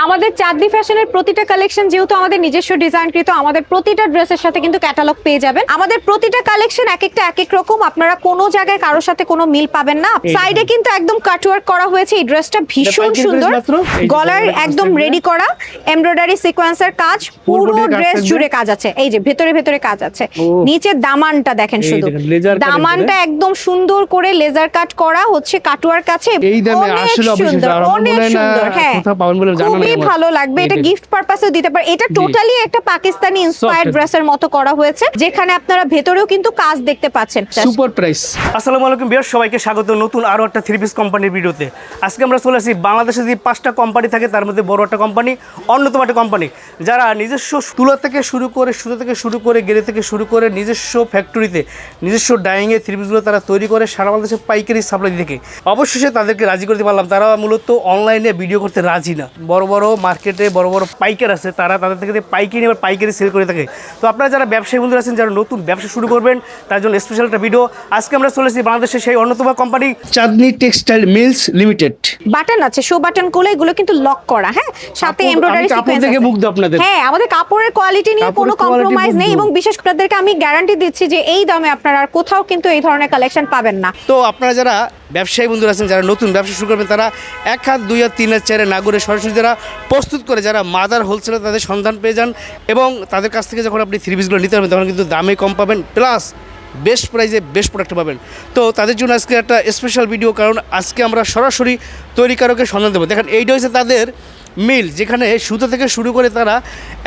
আমাদের চাঁদনি ফ্যাশনের প্রতিটা কালেকশন যেহেতু আমাদের নিজস্ব ডিজাইনকৃত, আমাদের প্রতিটা ড্রেসের সাথে কিন্তু ক্যাটালগ পেয়ে যাবেন। আমাদের প্রতিটা কালেকশন এক একটা এক এক রকম, আপনারা কোনো জায়গায় কারোর সাথে কোনো মিল পাবেন না। সাইডে কিন্তু একদম কাটওয়ার্ক করা হয়েছে। এই ড্রেসটা ভীষণ সুন্দর, গলার একদম রেডি করা এমব্রয়ডারি সিকোয়েন্সের কাজ, পুরো ড্রেস জুড়ে কাজ আছে। এই যে ভেতরে ভেতরে কাজ আছে, নিচে দামানটা দেখেন, শুধু দামানটা একদম সুন্দর করে লেজার কাট করা হচ্ছে, কাটওয়ার্ক আছে, অনেক সুন্দর, অনেক সুন্দর। হ্যাঁ, খুবই ভালো লাগবে। এটা গিফট পারপাসেও দিতে পারে। এটা টোটালি একটা পাকিস্তানি ইন্সপায়ার্ড ড্রেসের মতো করা হয়েছে, যেখানে আপনারা ভেতরেও কিন্তু কাজ দেখতে পাচ্ছেন। Super price. আসসালামু আলাইকুম ভিউয়ার্স, সবাইকে স্বাগত নতুন আরো একটা থ্রি পিস কোম্পানির ভিডিওতে। আজকে আমরা চলে আসি বাংলাদেশে যে 5টা কোম্পানি থাকে তার মধ্যে বড় একটা কোম্পানি, অন্যতম একটা কোম্পানি, যারা নিজস্ব তুলা থেকে শুরু করে, সুতো থেকে শুরু করে, গেরে থেকে শুরু করে নিজস্ব ফ্যাক্টরিতে নিজস্ব ডাইংয়ে থ্রি পিসগুলো তারা তৈরি করে সারা বাংলাদেশে পাইকারি সাপ্লাই থেকে। অবশেষে তাদেরকে রাজি করতে পারলাম। তারা মূলত অনলাইনে ভিডিও করতে রাজি না। বড় বড় মার্কেটে বড় বড় পাইকার আছে, তারা তাদের থেকে পাইকারি আবার পাইকারি সেল করে থাকে। তো আপনারা যারা ব্যবসায়ী বন্ধুরা আছেন, যারা নতুন ব্যবসা শুরু করবেন, তার জন্য স্পেশাল একটা ভিডিও। আজকে আমরা চলে এসেছি বাংলাদেশের সেই অন্যতম কোম্পানি চাঁদনি টেক্সটাইল মিলস লিমিটেড। বাটন আছে, শো বাটন গুলো, এগুলো কিন্তু লক করা। হ্যাঁ, সাথে এমব্রয়ডারি সিকোয়েন্স আছে। মুগ্ধ আপনাদের। হ্যাঁ, আমাদের কাপড়ের কোয়ালিটি নিয়ে কোনো কম্প্রোমাইজ নেই, এবং বিশেষ করে আপনাদেরকে আমি গ্যারান্টি দিচ্ছি যে এই দামে আপনারা আর কোথাও কিন্তু এই ধরনের কালেকশন পাবেন না। তো আপনারা যারা ব্যবসায়ী বন্ধুরা আছেন, যারা নতুন ব্যবসা শুরু করবেন, তারা 1 হাত 2 হাত 3 হাত 4 না করে সরাসরি যারা প্রস্তুত করে, যারা মাদার হোলসেলার, তাদের সন্ধান পেয়ে যান, এবং তাদের কাছ থেকে যখন আপনি থ্রি পিসগুলো নিতে পারবেন তখন কিন্তু দামে কম পাবেন, প্লাস বেস্ট প্রাইসে বেস্ট প্রোডাক্ট পাবেন। তো তাদের জন্য আজকে একটা স্পেশাল ভিডিও, কারণ আজকে আমরা সরাসরি তৈরিকারকের সন্ধান দেবো। দেখেন, এইটা হচ্ছে তাদের মিল, যেখানে সুতো থেকে শুরু করে তারা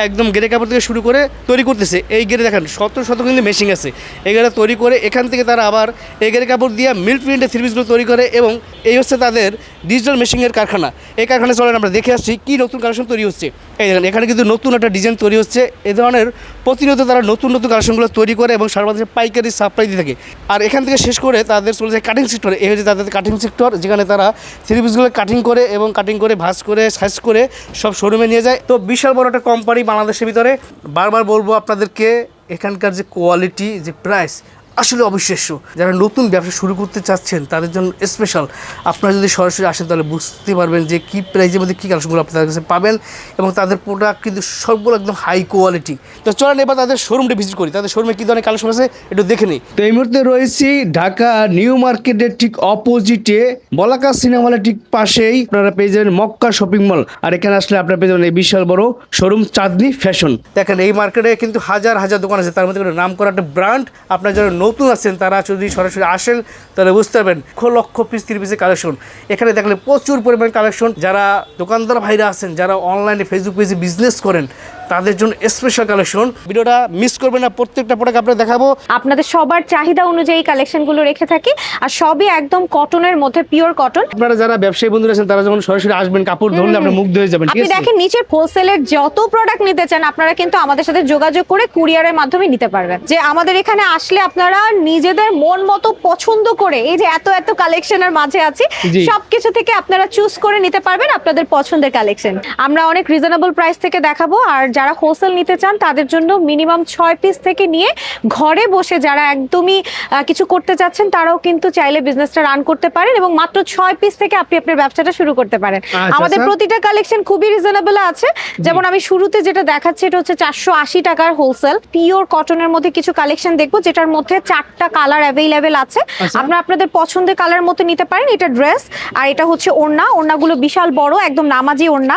একদম গেরে কাপড় থেকে শুরু করে তৈরি করতেছে। এই গেরে দেখেন শত শত কিন্তু মেশিন আছে, এই গেরে তৈরি করে এখান থেকে তারা আবার এই গেরে কাপড় দিয়ে মিল প্রিন্টের থ্রি পিসগুলো তৈরি করে, এবং এই হচ্ছে তাদের ডিজিটাল মেশিনের কারখানা। এই কারখানা চলেন আমরা দেখে আসছি কী নতুন কালেকশন তৈরি হচ্ছে। এই দেখেন, এখানে কিন্তু নতুন একটা ডিজাইন তৈরি হচ্ছে। এই ধরনের প্রতিনিয়ত তারা নতুন নতুন কালেকশনগুলো তৈরি করে এবং সারা বাংলাদেশে পাইকারি সাপ্লাই দিয়ে থাকে। আর এখান থেকে শেষ করে তাদের চলে যায় কাটিং সেক্টরে। এই হচ্ছে তাদের কাটিং সেক্টর, যেখানে তারা থ্রি পিসগুলো কাটিং করে এবং কাটিং করে ভাঁজ করে সাইজ করে সব শোরুমে নিয়ে যায়। তো বিশাল বড় একটা কোম্পানি বাংলাদেশের ভিতরে। বারবার বলবো আপনাদেরকে, এখানকার যে কোয়ালিটি, যে প্রাইস, আসলে অবিশ্বাস্য। যারা নতুন ব্যবসা শুরু করতে চাচ্ছেন তাদের জন্য স্পেশাল। আপনারা যদি সরাসরি আসেন তাহলে বুঝতে পারবেন যে কী প্রাইজের মধ্যে কী কালেকশনগুলো আপনাদের কাছে পাবেন, এবং তাদের প্রোডাক্ট কিন্তু সবগুলো একদম হাই কোয়ালিটি। তো চলেন এবার তাদের শোরুমটা ভিজিট করি, তাদের শোরুমে কী ধরনের কালেকশন আছে একটু দেখে নিই। তো এই মুহূর্তে রয়েছি ঢাকা নিউ মার্কেটের ঠিক অপোজিটে, বলাকা সিনেমা হলের ঠিক পাশেই আপনারা পেয়ে যাবেন মক্কা শপিং মল। আর এখানে আসলে আপনারা পেয়ে যাবেন এই বিশাল বড় শোরুম চাঁদনি ফ্যাশন। দেখেন, এই মার্কেটে কিন্তু হাজার হাজার দোকান আছে, তার মধ্যে নাম করা একটা ব্র্যান্ড। আপনারা যারা নতুন আছেন তারা যদি সরাসরি আসেন তাহলে বুঝতে পারবেন লক্ষ লক্ষ পিস থ্রি পিসের কালেকশন। এখানে দেখলে প্রচুর পরিমাণ কালেকশন। যারা দোকানদার ভাইরা আছেন, যারা অনলাইনে ফেসবুক পেজে বিজনেস করেন, তাদের জন্য স্পেশাল কালেকশন। ভিডিওটা মিস করবেন না, প্রত্যেকটা প্রোডাক্ট আপনাদের দেখাবো। আপনাদের সবার চাহিদা অনুযায়ী কালেকশনগুলো রেখে থাকি, আর সবই একদম কটনের মধ্যে, পিওর কটন। আপনারা যারা ব্যবসায়ী বন্ধুরা আছেন তারা যখন সরাসরি আসবেন, কাপড় ধরলে আপনি মুগ্ধ হয়ে যাবেন। আপনি দেখেন, নিচের হোলসেলের যত প্রোডাক্ট নিতে চান আপনারা কিন্তু আমাদের সাথে যোগাযোগ করে কুরিয়ারের মাধ্যমে নিতে পারবেন। যে আমাদের এখানে আসলে আপনারা নিজেদের মন মতো পছন্দ করে, এই যে এত এত কালেকশনের মাঝে আছি, সবকিছু থেকে আপনারা চুজ করে নিতে পারবেন আপনাদের পছন্দের কালেকশন। আমরা অনেক রিজনেবল প্রাইস থেকে দেখাবো। আর যারা হোলসেল নিতে চান তাদের জন্য মিনিমাম 6 পিস থেকে নিয়ে ঘরে বসে যারা একদমই কিছু করতে চাচ্ছেন তারাও কিন্তু চাইলে বিজনেসটা রান করতে পারেন, এবং মাত্র 6 পিস থেকে আপনি আপনার ব্যবসাটা শুরু করতে পারেন। আমাদের প্রতিটা কালেকশন খুবই রিজনেবল আছে। যেমন আমি শুরুতে যেটা দেখাচ্ছি, এটা হচ্ছে 480 টাকার হোলসেল পিওর কটনের মধ্যে কিছু কালেকশন দেখবো, যেটার মধ্যে 4টা কালার অ্যাভেলেবেল আছে। আপনারা আপনাদের পছন্দের কালার মতো নিতে পারেন। এটা ড্রেস, আর এটা হচ্ছে ওড়না। ওড়নাগুলো বিশাল বড়, একদম নামাজি ওড়না,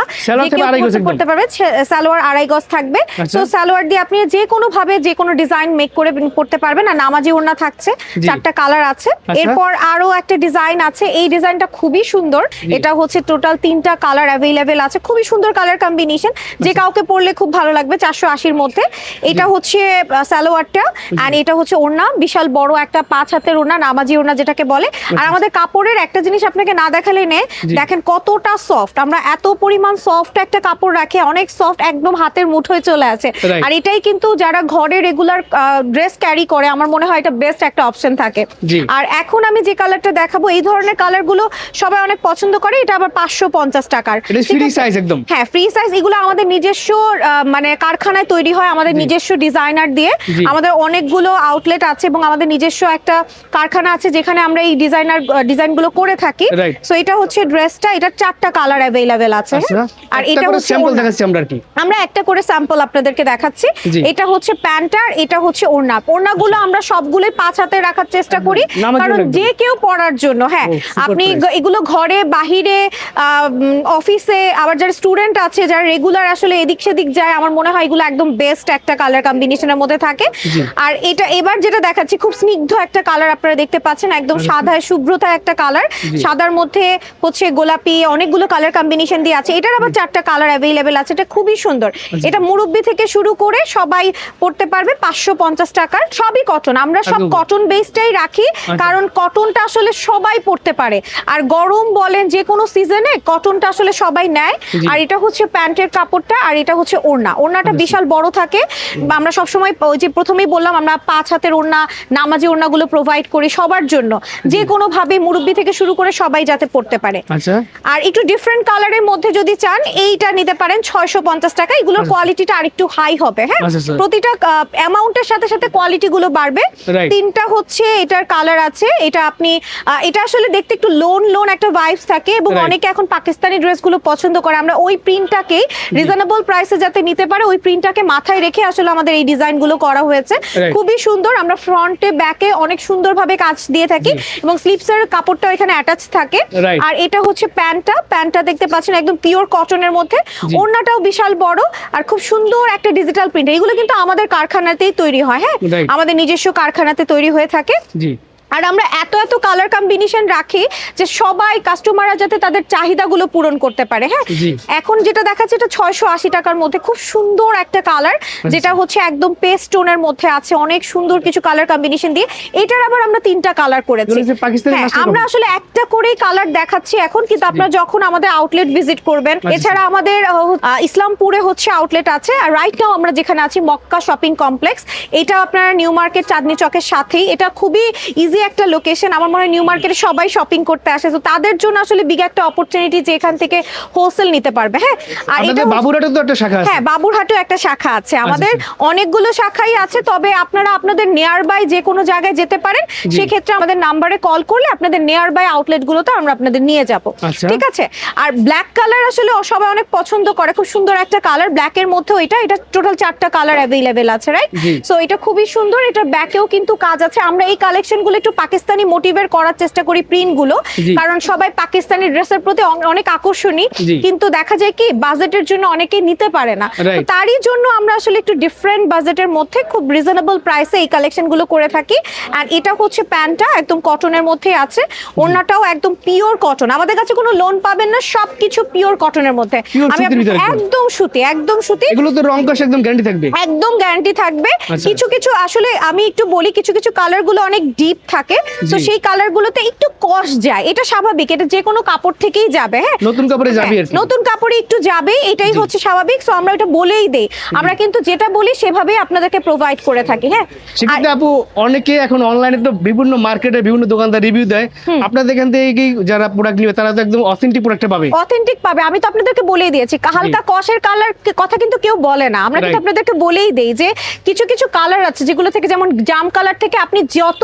করতে পারবে। সালোয়ার 2.5 গজ থাকবে। তো সালোয়ার দিয়ে আপনি যে কোনো ভাবে যে কোনো ডিজাইন মেক করে করতে পারবেন। আর নামাজি ওড়না থাকছে, 4টা কালার আছে। এরপর আরো একটা ডিজাইন আছে, এই ডিজাইনটা খুবই সুন্দর। এটা হচ্ছে টোটাল 3টা কালার অ্যাভেলেবেল আছে, খুবই সুন্দর কালার কম্বিনেশন, যে কাউকে পরলে খুব ভালো লাগবে। 480-র মধ্যে এটা হচ্ছে সালোয়ারটা, আর এটা হচ্ছে ওড়না, বিশাল বড় একটা 5 হাতের ওড়না, নামাজি ওড়না যেটাকে বলে। আর আমাদের কাপড়ের একটা জিনিস আপনাকে না দেখালে নেই, দেখেন কতটা সফট। আমরা এত পরিমাণ সফট একটা কাপড় রাখি, অনেক সফট, একদম হাত হাতের মুঠোয় চলে আসে। Right. আর এটাই কিন্তু যারা ঘরে রেগুলার ড্রেস ক্যারি করে আমার মনে হয় এটা বেস্ট একটা অপশন থাকে। জি। আর এখন আমি যে কালারটা দেখাবো এই ধরনের কালারগুলো সবাই অনেক পছন্দ করে, এটা আবার 550 টাকার। এটা ঠিক ফ্রি আছে? সাইজ একদম। হ্যাঁ, ফ্রি সাইজ। এগুলো আমাদের নিজস্ব মানে কারখানায় তৈরি হয়, আমাদের নিজস্ব ডিজাইনার দিয়ে। জি। আমাদের অনেকগুলো আউটলেট আছে এবং আমাদের নিজস্ব একটা কারখানা আছে যেখানে আমরা এই ডিজাইনগুলো করে থাকি। Right. সো এটা হচ্ছে ড্রেসটা, এটা 4টা কালার অ্যাভেলেবেল আছে। আচ্ছা, আর এটা হচ্ছে স্যাম্পল ওড়না। দেখাচ্ছি আমরা আর কি। আমরা একটা করে স্যাম্পল আপনাদেরকে দেখাচ্ছি। জি। এটা হচ্ছে প্যান্ট আর এটা হচ্ছে ওড়না। ওড়নাগুলো আমরা সবগুলোই 5 হাতে রাখার চেষ্টা করি, নামার কারণ জন্য যে কেউ পরার জন্য। হ্যাঁ, ও, super আপনি price। এগুলো ঘরে বাহিরে অফিসে, আবার যারা স্টুডেন্ট আছে যারা রেগুলার আসলে এদিক সেদিক যায়, আমার মনে হয় এগুলো একদম বেস্ট একটা কালার কম্বিনেশনের মধ্যে থাকে। জি। আর এটা এবার যেটা দেখাচ্ছি খুব স্নিগ্ধ একটা কালার আপনারা দেখতে পাচ্ছেন, একদম সাদায় শুভ্রতা একটা কালার। জি। সাদার মধ্যে হচ্ছে গোলাপি, অনেকগুলো কালার কম্বিনেশন দিয়ে আছে। এটার আবার 4টা কালার অ্যাভেলেবেল আছে, এটা খুবই সুন্দর। এটা মুরব্বি থেকে শুরু করে সবাই পড়তে পারবে। 550 টাকার, সবই কটন। আমরা সব একদম। কটন বেসটাই রাখি, কারণ কটনটা আসলে সবাই পড়তে পারে। আর গরম বলেন যে কোনো সিজনে কটনটা আসলে সবাই নেয়। জি। আর এটা হচ্ছে প্যান্টের কাপড়টা, আর এটা হচ্ছে ওড়না। ওড়নাটা বিশাল বড় থাকে। আমরা সবসময় ওই যে প্রথমেই বললাম আমরা 5 হাতের ওড়না, নামাজি ওড়নাগুলো প্রোভাইড করি সবার জন্য, যে কোনো ভাবে মুরব্বি থেকে শুরু করে সবাই যাতে পড়তে পারে। আচ্ছা, আর একটু ডিফারেন্ট কালারের মধ্যে যদি চান এইটা নিতে পারেন 650 টাকা। এগুলোর কোয়ালিটিটা আরেকটু হাই হবে। হ্যাঁ, আচ্ছা, স্যার। প্রতিটা অ্যামাউন্টের সাথে সাথে কোয়ালিটি গুলো বাড়বে। Right. 3টা হচ্ছে এটার কালার আছে। এটা আপনি এটা আসলে দেখতে একটু লোন একটা ভাইবস থাকে এবং Right. অনেকে এখন পাকিস্তানি ড্রেসগুলো পছন্দ করে। আমরা ওই প্রিন্টটাকেই রিজনেবল প্রাইসে যাতে নিতে পারে ওই প্রিন্টটাকে মাথায় রেখে আসলে আমাদের এই ডিজাইনগুলো করা হয়েছে। Right. খুবই সুন্দর। আমরা ফ্রন্টে ব্যাকে অনেক সুন্দরভাবে কাজ দিয়ে থাকি এবং স্লিপসের কাপড়টাও এখানে অ্যাটাচ থাকে। Right. আর এটা হচ্ছে প্যান্টটা দেখতে পাচ্ছেন একদম পিওর কটনের মধ্যে। জি। ওড়নাটাও বিশাল বড় আর খুব সুন্দর একটা ডিজিটাল প্রিন্ট। এগুলো কিন্তু আমাদের কারখানাতেই তৈরি হয়। হ্যাঁ, Right. আমাদের নিজস্ব কারখানাতে তৈরি হয়ে থাকে। জি। আর আমরা এত কালার কম্বিনেশন রাখি যে সবাই কাস্টমাররা যাতে তাদের চাহিদাগুলো পূরণ করতে পারে। হ্যাঁ, জি। এখন যেটা দেখাচ্ছে এটা 680 টাকার মধ্যে খুব সুন্দর একটা কালার, যেটা হচ্ছে একদম পেস্ট টোনের মধ্যে আছে, অনেক সুন্দর কিছু কালার কম্বিনেশন দিয়ে। এটার আবার আমরা 3টা কালার করেছি। এগুলো হচ্ছে পাকিস্তানি হ্যাঁ, master আমরা copy। আসলে একটা করেই কালার দেখাচ্ছি এখন, কিন্তু আপনারা যখন আমাদের আউটলেট ভিজিট করবেন, আচ্ছা। এছাড়া আমাদের ইসলামপুরে হচ্ছে আউটলেট আছে। আর রাইট নাও আমরা যেখানে আছি মক্কা শপিং কমপ্লেক্স, এটা আপনারা নিউ মার্কেট চাঁদনি চকের সাথেই। এটা খুবই ইজি একটা লোকেশন। আমার মনে হয় নিউ মার্কেটে সবাই শপিং করতে আসে, তো তাদের জন্য আসলে বিগ একটা অপরচুনিটি যে এখান থেকে হোলসেল নিতে পারবে। হ্যাঁ, আর এটা আপনাদের বাবুরহাটে তো একটা শাখা আছে। হ্যাঁ, বাবুরহাটেও একটা শাখা আছে। আমাদের অনেকগুলো শাখাই আছে, তবে আপনারা আপনাদের নিয়ার বাই যে কোনো জায়গায় যেতে পারেন। জি। সেক্ষেত্রে আমাদের নাম্বারে কল করলে আপনাদের নিয়ার বাই আউটলেটগুলোতে আমরা আপনাদের নিয়ে যাব। আচ্ছা। ঠিক আছে। আর ব্ল্যাক কালার আসলে সবাই অনেক পছন্দ করে, খুব সুন্দর একটা কালার। ব্ল্যাকের মধ্যেও এটা টোটাল 4টা কালার অ্যাভেলেবেল আছে। রাইট, জি। সো এটা খুবই সুন্দর। এটার ব্যাকেও কিন্তু কাজ আছে। আমরা এই কালেকশনগুলো একটু পাকিস্তানি মোটিভের করার চেষ্টা করি, প্রিন্টগুলো, জি। কারণ সবাই পাকিস্তানি ড্রেসের প্রতি অনেক আকর্ষণী, জি। কিন্তু দেখা যায় কি বাজেটের জন্য অনেকেই নিতে পারে না। তো Right. তারই জন্য আমরা আসলে একটু ডিফারেন্ট বাজেটের মধ্যে খুব রিজনেবল প্রাইসে এই কালেকশনগুলো করে থাকি। আর এটা হচ্ছে প্যান্টটা একদম কটনের মধ্যে আছে, ওড়নাটাও একদম পিওর কটন। আমাদের কাছে কোনো লোন পাবেন না, সবকিছু পিওর কটনের মধ্যে। Pure আমি সুতির ভিতরে একদম। একদম সুতি এগুলো তো রং কষ একদম গ্যারান্টি থাকবে। একদম গ্যারান্টি থাকবে। আচ্ছা। কিছু আসলে আমি একটু বলি, কিছু কালার গুলো অনেক ডিপ থাকে, তো জি। সেই কালার গুলোতে একটু কষ যায়। এটা স্বাভাবিক, এটা যে কোনো কাপড় থেকেই যাবে। হ্যাঁ, নতুন কাপড়ে যাবে আর কি। নতুন কাপড়ে একটু যাবে, এটাই জি। হচ্ছে স্বাভাবিক। সো আমরা এটা বলেই দেই, আমরা কিন্তু যেটা বলি সেভাবেই আপনাদেরকে প্রোভাইড করে থাকি। হ্যাঁ, সেক্ষেত্রে আপু অনেকে এখন অনলাইনে তো বিভিন্ন মার্কেটে বিভিন্ন দোকানদার রিভিউ দেয়, আপনাদের এখান থেকে কি যারা প্রোডাক্ট নিবে তারা তো একদম অথেন্টিক প্রোডাক্টটা পাবে। অথেন্টিক পাবে। আমি তো আপনাদেরকে বলেই দিয়েছি, হালকা কষের কালার কথা কিন্তু কেউ বলে না। আমরা কিন্তু Right. আপনাদেরকে বলেই দেই যে কিছু কালার আছে যেগুলো থেকে, যেমন জাম কালার থেকে আপনি যত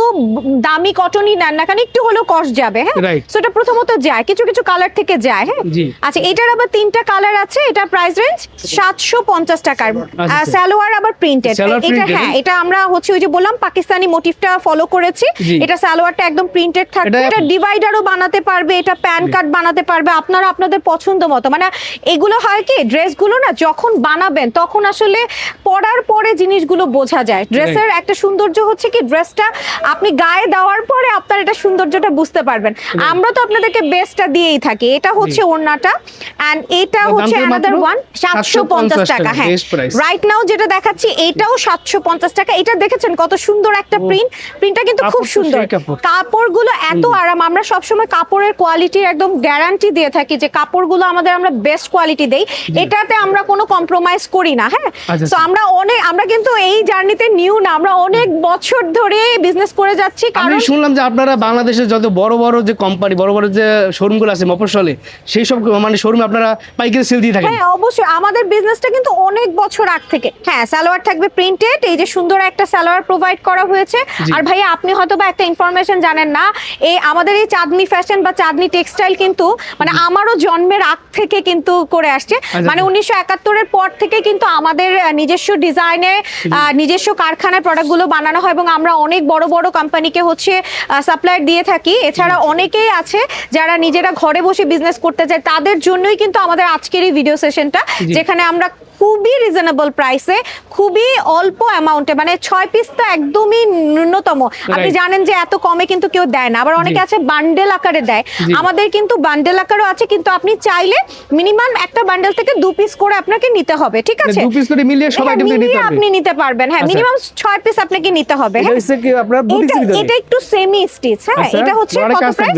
দামি কটনই নেন না কেন একটু হলেও কষ যাবে। হ্যাঁ, Right. সো এটা প্রথমত যায়, কিছু কালার থেকে যায়। হ্যাঁ, জি। আচ্ছা, এটার আবার 3টা কালার আছে। এটা প্রাইস রেঞ্জ 750 টাকার। আচ্ছা। সালোয়ার আবার প্রিন্টেড। সালোয়ার এটা printed, হ্যাঁ, এটা আমরা হচ্ছে ওই যে বললাম পাকিস্তানি মোটিভটা ফলো করেছি। জি। এটা সালোয়ারটা একদম প্রিন্টেড থাকবে। এটা- এটা ডিভাইডারও বানাতে পারবে, এটা প্যান কার্ড বানাতে পারবে আপনারা আপনাদের পছন্দ মতো। মানে এগুলো হয় কি, ড্রেসগুলো না যখন বানাবেন তখন আসলে পরার পরে জিনিসগুলো বোঝা যায়। ড্রেসের একটা সৌন্দর্য হচ্ছে কি, ড্রেসটা আপনি গায়ে দেওয়ার পরে আপনারা এটা সৌন্দর্যটা বুঝতে পারবেন। আমরা তো আপনাদেরকে বেস্টটা দিয়েই থাকি। এটা হচ্ছে ওড়নাটা এন্ড এটা হচ্ছে অ্যানাদার ওয়ান 750 টাকা। হ্যাঁ রাইট নাও যেটা দেখাচ্ছি এটাও 750 টাকা। এটা দেখেছেন কত সুন্দর একটা প্রিন্টটা কিন্তু খুব সুন্দর। কাপড়গুলো এত আরাম, আমরা সবসময় কাপড়ের কোয়ালিটির একদম গ্যারান্টি দিয়ে থাকি যে কাপড়গুলো আমরা বেস্ট কোয়ালিটি দেই, এটাতে আমরা কোনো কম্প্রোমাইজ করি না। হ্যাঁ তো আমরা কিন্তু এই জার্নিতে নিউ না, আমরা অনেক বছর ধরে বিজনেস করে যাচ্ছি। আমি শুনলাম যে আপনারা বাংলাদেশের যত বড় বড় যে কোম্পানি, বড় বড় যে শোরুমগুলো আছে মফস্বলে, সেই সব মানে শোরুমে আপনারা পাইকারি সেল দিয়ে থাকেন? হ্যাঁ অবশ্যই, আমাদের বিজনেসটা কিন্তু অনেক বছর আগ থেকে। হ্যাঁ সালোয়ার থাকবে প্রিন্টেড, এই যে সুন্দর একটা সালোয়ার প্রোভাইড করা হয়েছে। আর ভাইয়া আপনি হয়তো বা একটা ইনফরমেশন জানেন না, আমাদের এই চাঁদনি ফ্যাশন বা চাঁদনি টেক্সটাইল কিন্তু মানে আমারও জন্মের আগ থেকে কিন্তু করে আসছে। মানে 1971 এর পর থেকে কিন্তু আমাদের নিজস্ব ডিজাইনে নিজস্ব কারখানায় প্রোডাক্টগুলো বানানো হয় এবং আমরা অনেক বড় বড় কোম্পানিকে হচ্ছে সাপ্লায়ার দিয়ে থাকি। এছাড়া অনেকেই আছে যারা নিজেরা ঘরে বসে বিজনেস করতে চায়, তাদের জন্যই কিন্তু আমাদের আজকের এই ভিডিও সেশনটা, যেখানে আমরা খুবই রিজনেবল প্রাইসে, খুবই অল্প অ্যামাউন্টে, মানে 6 পিস তো একদমই ন্যূনতম। আপনি জানেন যে এত কমে কিন্তু কেউ দেয় না, আবার অনেকে আছে বান্ডেল আকারে দেয়। আমাদের কিন্তু বান্ডেল আকারও আছে, কিন্তু আপনি চাইলে মিনিমাম একটা বান্ডেল থেকে 2 পিস করে আপনাকে নিতে হবে। ঠিক আছে, 2 পিস করে মিলিয়ে সব আইটেম নিতে পারবেন, আপনি নিতে পারবেন। হ্যাঁ মিনিমাম 6 পিস আপনাকে নিতে হবে। এটা একটু সেমি স্টিচ। হ্যাঁ এটা হচ্ছে কত প্রাইস?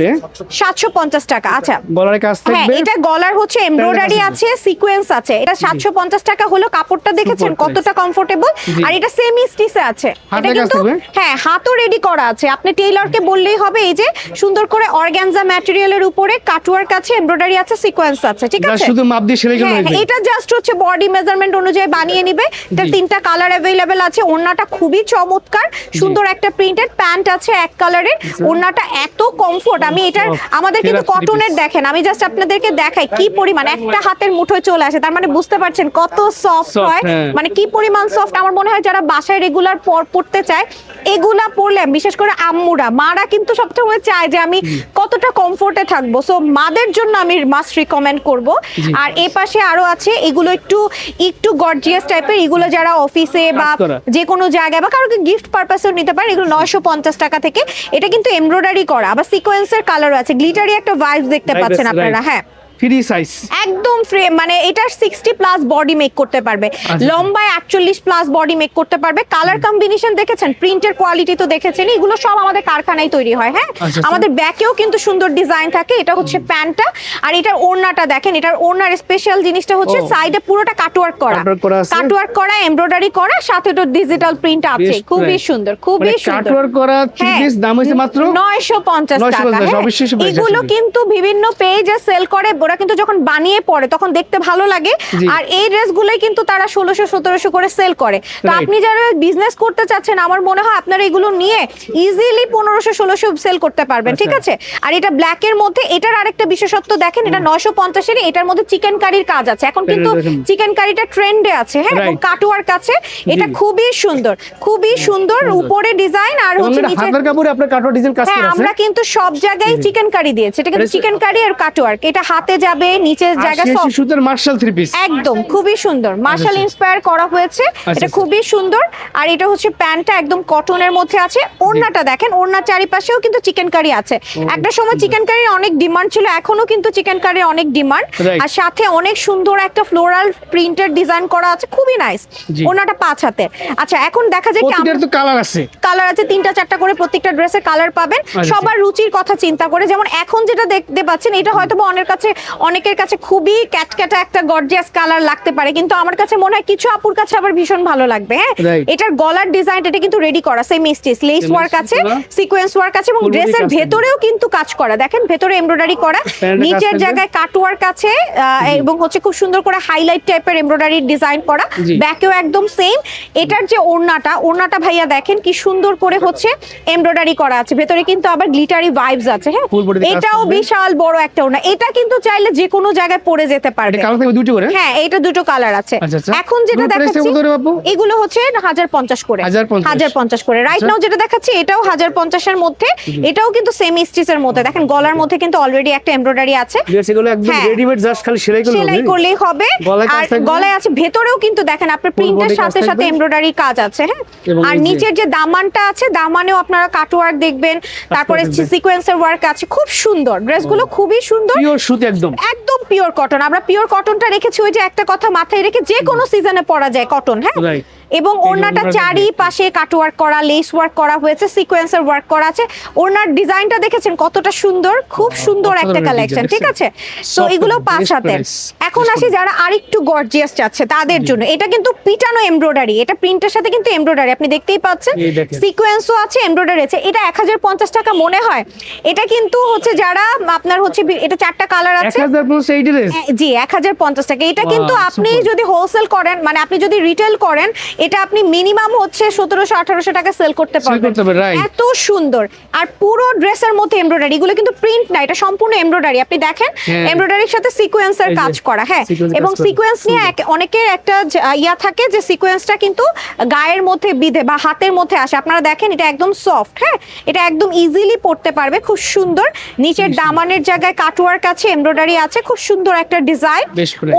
750 টাকা। আচ্ছা গলার কাজ থাকবে। হ্যাঁ এটা গলার হচ্ছে এমব্রয়ডারি আছে, সিকোয়েন্স আছে। এটা 750 টাকা হলো। কাপড়টা দেখেছেন কতটা কমফোর্টেবল, আর এটা সেমি স্টিচে আছে। এটা কিন্তু হ্যাঁ হাতও রেডি করা আছে, আপনি টেইলরকে বললেই হবে। এই যে সুন্দর করে অর্গানজা ম্যাটেরিয়ালের উপরে কাটওয়ার্ক আছে, এমব্রয়ডারি আছে, সিকোয়েন্স আছে। ঠিক আছে, শুধু মাপ দিয়ে সেলাই করে নেবেন। এটা জাস্ট হচ্ছে বডি মেজারমেন্ট অনুযায়ী বানিয়ে নিবে। এটা 3টা কালার अवेलेबल আছে। ওড়নাটা খুবই চমৎকার, সুন্দর একটা প্রিন্টেড প্যান্ট আছে এক কালারের। ওড়নাটা এত কমফোর্ট, আমি এটার আমাদের কিন্তু কটনের দেখেন, আমি জাস্ট আপনাদেরকে দেখাই কি পরিমাণ একটা হাতের মুঠোয় চলে আসে। তার মানে বুঝতে পারছেন কত সফট হয়, মানে কি পরিমাণ সফট। আমার মনে হয় যারা বাসায় রেগুলার পড়তে চায়, এগুলা পরলে বিশেষ করে আম্মুরা মারা কিন্তু সবসময় চায় যে আমি কতটা কমফোর্টে থাকবো। সো মাদের জন্য আমি মাস্ট রিকমেন্ড করব। আর এই পাশে আরো আছে, এগুলো একটু গর্জিয়াস টাইপের, এগুলো যারা অফিসে বা যে কোনো জায়গায় বা কারোকে গিফট পারপাসেও নিতে পারে। এগুলো 950 টাকা থেকে। এটা কিন্তু এমব্রয়ডারি করা, আবার সিকোয়েন্সের কালারও আছে, গ্লিটারি একটা ভাইবস দেখতে পাচ্ছেন আপনারা। হ্যাঁ ফ্রি সাইজ একদম ফ্রি, মানে এটা 60 প্লাস বডি মেক করতে পারবে, লম্বায় 48 প্লাস বডি মেক করতে পারবে। কালার কম্বিনেশন দেখেছেন, প্রিন্টের কোয়ালিটি তো দেখেছেন, এগুলো সব আমাদের কারখানায় তৈরি হয়। হ্যাঁ আমাদের ব্যাকেও কিন্তু সুন্দর ডিজাইন থাকে। এটা হচ্ছে প্যান্টটা, আর এটার ওড়নাটা দেখেন। এটার ওড়নার স্পেশাল জিনিসটা হচ্ছে সাইডে পুরোটা কাটওয়ার্ক করা এমব্রয়ডারি করা, সাথে তো ডিজিটাল প্রিন্ট আছে। খুবই সুন্দর, খুবই সুন্দর কাটওয়ার্ক করা। পিস দাম হইছে মাত্র 950 টাকা। এগুলো কিন্তু বিভিন্ন পেজে সেল করে, ওরা কিন্তু যখন বানিয়ে পড়ে তখন দেখতে ভালো লাগে। আর এই ড্রেসগুলোই কিন্তু তারা 1600-1700 করে সেল করে। তো আপনি যারা বিজনেস করতে চাচ্ছেন, আমার মনে হয় আপনারা এগুলো নিয়ে ইজিলি 1500-1600 সেল করতে পারবেন। ঠিক আছে, আর এটা ব্ল্যাক এর মধ্যে। এটার আরেকটা বিশেষত্ব দেখেন, এটা 950 এর, এটার মধ্যে চিকেন কারির কাজ আছে। এখন কিন্তু চিকেন কারিটা ট্রেন্ডে আছে। হ্যাঁ এবং কাটওয়ার্ক আছে। এটা খুবই সুন্দর, খুবই সুন্দর উপরে ডিজাইন, আর হচ্ছে নিচে হাতের কাপড়ে আপনার কাটওয়ার্ক ডিজাইন কাজ করা আছে। আমরা কিন্তু সব জায়গায় চিকেন কারি দিয়েছি। এটা কিন্তু চিকেন কারি আর কাটওয়ার্ক, এটা হাতে যাবে, নিচের জায়গা সব সুতার মার্শাল 3 পিস, একদম খুবই সুন্দর, মার্শাল ইন্সপায়ার করা হয়েছে। এটা খুবই সুন্দর। আর এটা হচ্ছে প্যান্টটা একদম কটনের মধ্যে আছে। ওড়নাটা দেখেন, ওড়নার চারিপাশেও কিন্তু চিকেন কারি আছে। একটা সময় চিকেন কারির অনেক ডিমান্ড ছিল, এখনো কিন্তু চিকেন কারির অনেক ডিমান্ড। আর সাথে অনেক সুন্দর একটা ফ্লোরাল প্রিন্টেড ডিজাইন করা আছে, খুবই নাইস। ওড়নাটা 5 হাতের। আচ্ছা এখন দেখা যায় কি প্রত্যেকটার তো কালার আছে, 3টা-4টা করে প্রত্যেকটা ড্রেসের কালার পাবেন। সবার রুচির কথা চিন্তা করে, যেমন এখন যেটা দেখতে পাচ্ছেন, এটা হয়তো বা অনেকের কাছে খুবই ক্যাটক্যাটা একটা গর্জিয়াস কালার লাগতে পারে, কিন্তু আমার কাছে মনে হয় কিছু আপুর কাছে আবার ভীষণ ভালো লাগবে। হ্যাঁ এটার গলার ডিজাইন এটা কিন্তু রেডি করা, সেমি স্টিচ, লেস ওয়ার্ক আছে, সিকোয়েন্স ওয়ার্ক আছে, এবং ড্রেসের ভেতরেও কিন্তু কাজ করা। দেখেন ভেতরে এমব্রয়ডারি করা, নিচের জায়গায় কাটওয়ার্ক আছে, এবং হচ্ছে খুব সুন্দর করে হাইলাইট টাইপের এমব্রয়ডারি ডিজাইন করা। ব্যাকেও একদম সেম। এটার যে ওড়নাটা ভাইয়া দেখেন কি সুন্দর করে হচ্ছে এমব্রয়ডারি করা আছে, ভেতরে কিন্তু আবার গ্লিটারি ভাইবস আছে। হ্যাঁ এটাও বিশাল বড় একটা ওড়না। এটা কিন্তু চাইলে যে কোনো জায়গায় পরে যেতে পারবে। কালার থাকবে দুটো করে? হ্যাঁ, এটা দুটো কালার আছে। আচ্ছা, আচ্ছা। এখন যেটা দেখাচ্ছি এগুলো হচ্ছে 1050 করে, 1050 করে। রাইট নাও যেটা দেখাচ্ছি এটাও 1050 এর মধ্যে, এটাও কিন্তু সেমি স্টিচের মধ্যে। দেখেন গলার মধ্যে কিন্তু অলরেডি একটা এমব্রয়ডারি আছে। এগুলো একদম রেডিমেড, জাস্ট খালি সেলাই করলেই হবে। আর গলায় আছে, ভেতরেও কিন্তু দেখেন আপনার প্রিন্টের সাথে সাথে এমব্রয়ডারি কাজ আছে। হ্যাঁ, আর নিচের যে দামানটা আছে, দামানেও আপনারা কাটওয়ার্ক দেখবেন, তারপরে সিকোয়েন্সের ওয়ার্ক আছে। খুব সুন্দর ড্রেসগুলো, খুবই সুন্দর, পিওর সুতি, একদম পিওর কটন। আমরা পিওর কটনটা রেখেছি ওই যে একটা কথা মাথায় রেখে, যে কোনো সিজনে পরা যায় কটন। হ্যাঁ, এবং ওড়নাটা চারিপাশে কাটওয়ার্ক করা, লেস ওয়ার্ক করা হয়েছে, সিকোয়েন্সের ওয়ার্ক করা আছে। ওড়নার ডিজাইনটা দেখেছেন কতটা সুন্দর, খুব সুন্দর একটা কালেকশন। ঠিক আছে, তো এগুলো 5 হাতের। এখন আসি যারা আরেকটু গর্জিয়াস চাচ্ছে তাদের জন্য, এটা কিন্তু পিটানো এমব্রয়ডারি, এটা প্রিন্টের সাথে কিন্তু এমব্রয়ডারি আপনি দেখতেই পাচ্ছেন, সিকোয়েন্সও আছে, এমব্রয়ডারি আছে। এটা 1050 টাকা মনে হয়, এটা কিন্তু হচ্ছে যারা আপনার হচ্ছে এটা 4টা কালার আছে। 1050 জি, 1050 টাকা। এটা কিন্তু আপনি যদি হোলসেল করেন, মানে আপনি যদি রিটেল করেন, এটা আপনি মিনিমাম হচ্ছে 1700-1800 টাকা সেল করতে পারবেন। এত সুন্দর, আর পুরো ড্রেসের মধ্যে এমব্রয়ডারি, এগুলো কিন্তু প্রিন্ট না, এটা সম্পূর্ণ এমব্রয়ডারি। আপনি দেখেন এমব্রয়ডারির সাথে সিকোয়েন্সের কাজ করা। হ্যাঁ, এবং সিকোয়েন্স নিয়ে অনেকের একটা ইয়া থাকে যে সিকোয়েন্সটা কিন্তু গায়ের মধ্যে বিধে বা হাতের মধ্যে আসে। আপনারা দেখেন এটা একদম সফট। হ্যাঁ, এটা একদম ইজিলি পড়তে পারবে, খুব সুন্দর। নিচের দামানের জায়গায় কাটওয়ার্ক আছে, এমব্রয়ডারি আছে, খুব সুন্দর একটা ডিজাইন।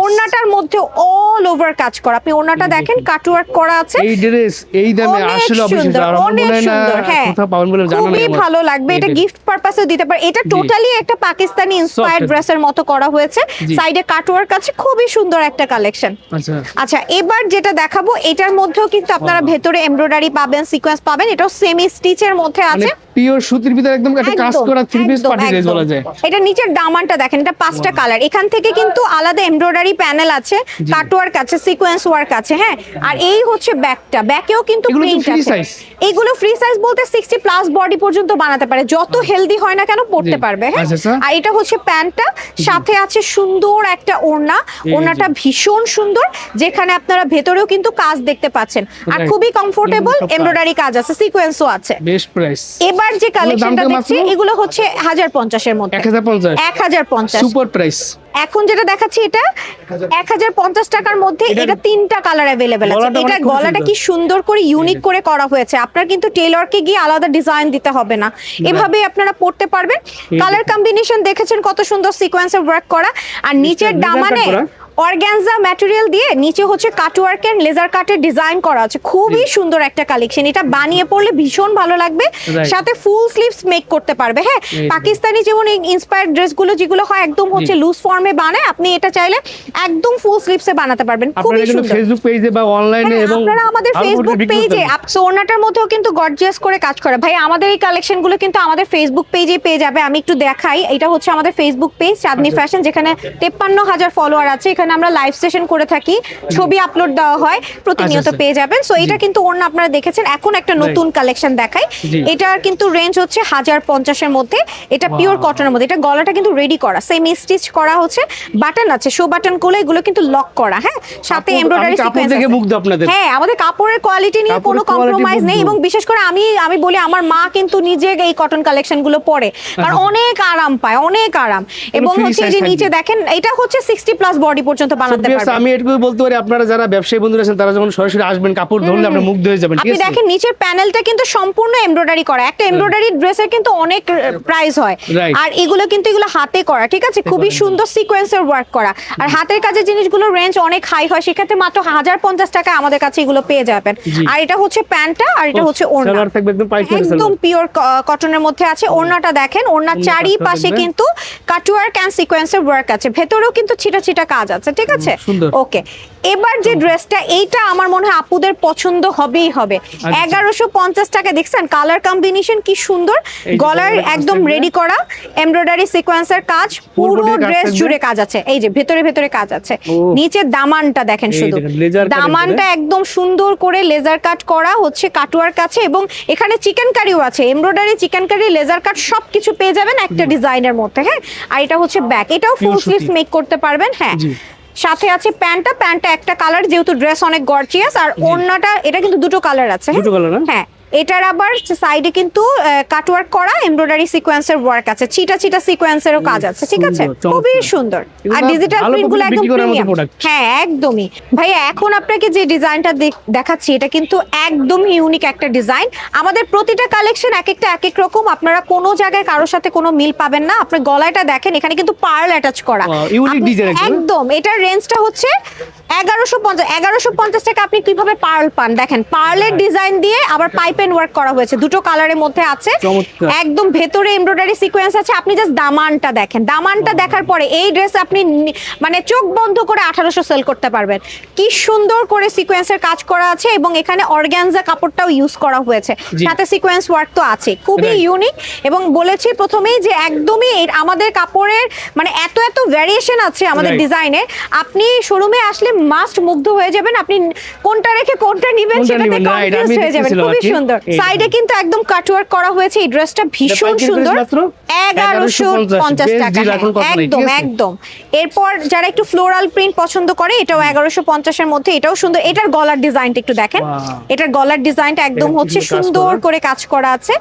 ওড়নাটার মধ্যে অল ওভার কাজ করা, আপনি ওড়নাটা দেখেন কাটওয়ার্ক করা আছে। এই ড্রেস এই দামে আসলে অবশ্যই আর মনে হয় না কোথাও পাবেন বলে জানা নেই। খুবই ভালো লাগবে, এটা গিফট পারপাসেও দিতে পারে। এটা টোটালি একটা পাকিস্তানি ইন্সপায়ার্ড ড্রেসের মতো করা হয়েছে, সাইডে কাটওয়ার্ক আছে, খুবই সুন্দর একটা কালেকশন। আচ্ছা, এবার যেটা দেখাবো এটার মধ্যেও কিন্তু আপনারা ভেতরে এমব্রয়ডারি পাবেন, সিকোয়েন্স পাবেন। এটাও সেমি স্টিচের মধ্যে আছে, পিওর সুতির ভিতরে একদম একটা কাজ করা থ্রি পিস পার্টি ড্রেস বলা যায়। এটা নিচের দামানটা দেখেন, এটা 5টা কালার। এখান থেকে কিন্তু আলাদা এমব্রয়ডারি প্যানেল আছে, কাটওয়ার্ক আছে, সিকোয়েন্স ওয়ার্ক আছে। হ্যাঁ, আর এই হচ্ছে ব্যাকটা, ব্যাকেও কিন্তু প্রিন্ট আছে। এগুলো ফ্রি সাইজ বলতে 60 প্লাস বডি পর্যন্ত বানাতে পারে, যত হেলদি হয় না কেন পড়তে পারবে। হ্যাঁ, আর এটা হচ্ছে প্যান্টটা, সাথে আছে সুন্দর একটা ওড়না। ওড়নাটা ভীষণ সুন্দর, যেখানে আপনারা ভেতরেও কিন্তু কাজ দেখতে পাচ্ছেন, আর খুবই কমফোর্টেবল। এমব্রয়ডারি কাজ আছে, সিকোয়েন্সও আছে। Best price. এবার যে কালেকশনটা দেখছি এগুলো হচ্ছে 1050 এর মধ্যে। 1050 সুপার প্রাইস। এখন যেটা দেখাচ্ছি এটা 1050 টাকার মধ্যে, এটা 3টা কালার अवेलेबल আছে। এটা গলাটা কি সুন্দর করে ইউনিক করে করা হয়েছে, আপনার কিন্তু টেইলরকে গিয়ে আলাদা ডিজাইন দিতে হবে না, এভাবেই আপনারা পড়তে পারবেন। কালার কম্বিনেশন দেখেছেন কত সুন্দর সিকোয়েন্সের ওয়ার্ক করা, আর নিচের দামানে অর্গানজা ম্যাটেরিয়াল দিয়ে নিচে হচ্ছে কাটওয়ার্কের লেজার কাটের ডিজাইন করা আছে। খুবই সুন্দর একটা কালেকশন, এটা বানিয়ে পড়লে ভীষণ ভালো লাগবে। সাথে ফুল স্লিভস মেক করতে পারবে। হ্যাঁ, পাকিস্তানি যেমন ইন্সপায়ার্ড ড্রেসগুলো যেগুলো হয় একদম হচ্ছে লুজ ফর্মে বানায়, আপনি এটা চাইলে একদম ফুল স্লিভসে বানাতে পারবেন। খুবই সুন্দর। ফেসবুক পেজে বা অনলাইনে, এবং আপনারা আমাদের ফেসবুক পেজে সোনাটার মধ্যেও কিন্তু গর্জিয়াস করে কাজ করে। ভাই, আমাদের এই কালেকশনগুলো কিন্তু আমাদের ফেসবুক পেজে পেয়ে যাবে। আমি একটু দেখাই, এটা হচ্ছে আমাদের ফেসবুক পেজ চাঁদনি ফ্যাশন, যেখানে 53,000 ফলোয়ার আছে। এখানে আমরা লাইভ সেশন করে থাকি, ছবি আপলোড দেওয়া হয়, প্রতিনিয়ত পেয়ে যাবেন। সো এটা কিন্তু ওড়না আপনারা দেখেছেন। এখন একটা নতুন কালেকশন দেখাই, এটার কিন্তু রেঞ্জ হচ্ছে 1050 এর মধ্যে। এটা পিওর কটনের মধ্যে, এটা গলাটা কিন্তু রেডি করা, সেমি স্টিচ করা হচ্ছে, বাটন আছে, শো বাটন গুলো এগুলো কিন্তু লক করা। হ্যাঁ, সাথে এমব্রয়ডারি সিকোয়েন্স আছে। হ্যাঁ, আমাদের কাপড়ের কোয়ালিটি নিয়ে কোনো কম্প্রোমাইজ নেই, এবং বিশেষ করে আমি বলি আমার মা কিন্তু নিজে এই কটন কালেকশন গুলো পরে, কারণ অনেক আরাম পায়, অনেক আরাম। এবং হচ্ছে যে নিচে দেখেন এটা হচ্ছে 60 প্লাস বডি পর্যন্ত বানাতে পারবেন। আমি এটুকু বলতে পারি, আপনারা যারা ব্যবসায়ী বন্ধুরা আছেন তারা যখন সরাসরি আসবেন, কাপড় ধরলে আপনি মুগ্ধ হয়ে যাবেন। আপনি দেখেন নিচের প্যানেলটা কিন্তু সম্পূর্ণ এমব্রয়ডারি করা। একটা এমব্রয়ডারি ড্রেসের কিন্তু অনেক প্রাইস হয়, আর এগুলো কিন্তু এগুলো হাতে করা। ঠিক আছে, খুবই সুন্দর সিকোয়েন্সের ওয়ার্ক করা, আর হাতের কাজের জিনিসগুলোর রেঞ্জ অনেক হাই হয়, সেক্ষেত্রে মাত্র 1050 টাকা আমাদের কাছে এগুলো পেয়ে যাবেন। আর এটা হচ্ছে প্যান্টটা, আর এটা হচ্ছে ওড়না, একদম পিওর কটনের মধ্যে আছে। ওড়নাটা দেখেন, ওড়নার চারিপাশে কিন্তু কাটওয়ার্ক এন্ড সিকোয়েন্সের ওয়ার্ক আছে, ভেতরেও কিন্তু ছিটা ছিটা কাজ আছে। ঠিক আছে, ওকে। এবার যে ড্রেসটা, এইটা আমার মনে হয় আপুদের পছন্দ হবেই হবে। 1150 টাকা। দেখছেন কালার কম্বিনেশন কি সুন্দর, গলার একদম রেডি করা, এমব্রয়ডারি সিকোয়েন্সের কাজ, পুরো ড্রেস জুড়ে কাজ আছে। এই যে ভেতরে ভেতরে কাজ আছে। নিচের দামানটা দেখেন, শুধু দামানটা একদম সুন্দর করে লেজার কাট করা হচ্ছে, কাটওয়ার্ক আছে, এবং এখানে চিকেন কারিও আছে, embroidery, chikankari, laser cut সবকিছু পেয়ে যাবেন একটা ডিজাইনের মধ্যে। হ্যাঁ, আর এটা হচ্ছে ব্যাক, এটাও ফুল স্লিভস মেক করতে পারবেন। হ্যাঁ, সাথে আছে প্যান্টটা একটা কালার, যেহেতু ড্রেস অনেক গর্জিয়াস। আর ওড়নাটা, এটা কিন্তু দুটো কালার আছে। হ্যাঁ, এটার আবার সাইডে কিন্তু কাটওয়ার্ক করা এমব্রয়ডারি সিকোয়েন্সের ওয়ার্ক আছে, চিটা চিটা সিকোয়েন্সেরও কাজ আছে, ঠিক আছে, সুন্দর, খুবই সুন্দর। আর এগুলো ডিজিটাল ভালো প্রিন্টগুলো প্রফিট একদম বিক্রি করার মতো প্রিমিয়াম। product। হ্যাঁ একদমই ভাইয়া, এখন আপনাকে যে ডিজাইনটা দেখাচ্ছি এটা কিন্তু একদম ইউনিক একটা ডিজাইন। আমাদের প্রতিটা কালেকশন এক একটা এক এক রকম, আপনারা কোনো জায়গায় কারোর সাথে কোনো মিল পাবেন না। আপনি গলাটা দেখেন, এখানে কিন্তু পার্ল অ্যাটাচ করা, ইউনিক আপনি ডিজাইন একদম। এটার রেঞ্জটা হচ্ছে 1150 টাকা। আপনি কিভাবে পার্ল পান দেখেন, পার্লের ডিজাইন দিয়ে আবার পাইপ এন্ড ওয়ার্ক করা হয়েছে, দুটো কালারের মধ্যে আছে, চমৎকার। একদম ভেতরে এমব্রয়ডারি সিকোয়েন্স আছে। আপনি জাস্ট দামানটা দেখেন, দামানটা দেখার পরে এই ড্রেস আপনি মানে চোখ বন্ধ করে 1800 সেল করতে পারবেন। কি সুন্দর করে সিকোয়েন্সের কাজ করা আছে এবং এখানে অর্গানজা কাপড়টাও ইউজ করা হয়েছে, জি। সাথে সিকোয়েন্স ওয়ার্ক তো আছে, খুবই Right. ইউনিক। এবং বলেছি প্রথমেই যে একদমই আমাদের কাপড়ের মানে এত এত ভ্যারিয়েশন আছে আমাদের Right. ডিজাইনে, আপনি শোরুমে আসলে মাস্ট মুগ্ধ হয়ে যাবেন। আপনি কোনটা রেখে কোনটা নিবেন কোনটা সেটাতে নিবেন, right, কনফিউজ আমি হয়ে যাবেন। দেখতেছিলাম খুবই আর কি। সুন্দর, এই সাইডে কিন্তু একদম কাটওয়ার্ক করা হয়েছে। এই ড্রেসটা ভীষণ পাইকারি সুন্দর, price মাত্র 1150 বেশ টাকা। deal এখন কত নেই, একদম ঠিক আছে? একদম। এরপর যারা একটু ফ্লোরাল প্রিন্ট পছন্দ করে, এটাও 1150 এর মধ্যে, এটাও সুন্দর। এটার গলার ডিজাইনটা একটু দেখেন, Wow. এটার গলার ডিজাইনটা একদম এটা হচ্ছে কিন্তু কাজ সুন্দর করা। করে কাজ করা আছে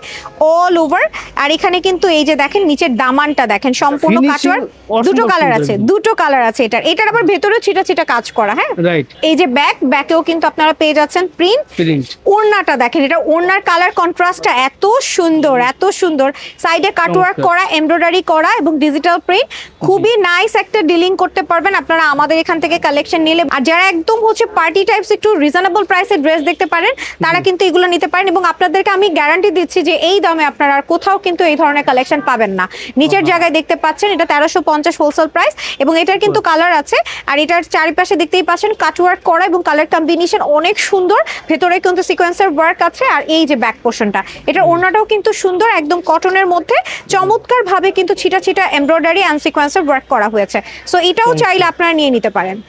অল ওভার। আর এখানে কিন্তু এই যে দেখেন নিচের দামানটা দেখেন, সম্পূর্ণ Finishing কাটওয়ার্ক, অসম্ভব দুটো কালার সুন্দর আছে, একদম। দুটো কালার আছে এটার আবার ভেতরেও ছিটা ছিটা কাজ করা। হ্যাঁ, রাইট, এই যে ব্যাকেও কিন্তু আপনারা পেয়ে যাচ্ছেন প্রিন্ট। প্রিন্ট ওড়নাটা দেখেন, এটা ওড়নার কালার কন্ট্রাস্টটা এত সুন্দর, এত সুন্দর। সাইডে কাটওয়ার্ক চমৎকার। করা, এমব্রয়ডারি করা এবং ডিজিটাল প্রিন্ট, খুবই নাইস একটা ডিলিং করতে পারবেন আপনারা আমাদের এখান থেকে কালেকশন নিলে। আর যারা একদম হচ্ছে পার্টি টাইপস একটু রিজনেবল প্রাইসে ড্রেস দেখতে পারেন, তারা কিন্তু এগুলো নিতে পারেন। এবং আপনাদেরকে আমি গ্যারান্টি দিচ্ছি যে এই দামে আপনারা আর কোথাও কিন্তু এই ধরনের কালেকশন পাবেন না। নিচের জায়গায় দেখতে পাচ্ছেন এটা 1350 হোলসেল প্রাইস, এবং এটার কিন্তু কালার আছে। আর এটার চারিপাশে দেখতেই পাচ্ছেন কাটওয়ার্ক করা এবং কালার কম্বিনেশন অনেক সুন্দর। ভেতরে কিন্তু সিকোয়েন্সের ওয়ার্ক আছে। আর এই যে ব্যাক পোর্শনটা, এটার ওড়নাটাও কিন্তু সুন্দর, একদম কটনের মধ্যে চমৎকার ভাবে কিন্তু ছিটা ছিটা এমব্রয়ডারি অ্যান্ড সিকোয়েন্সের ওয়ার্ক করা হয়েছে। সো এটাও চাইলে আপনারা নিয়ে নিতে পারেন।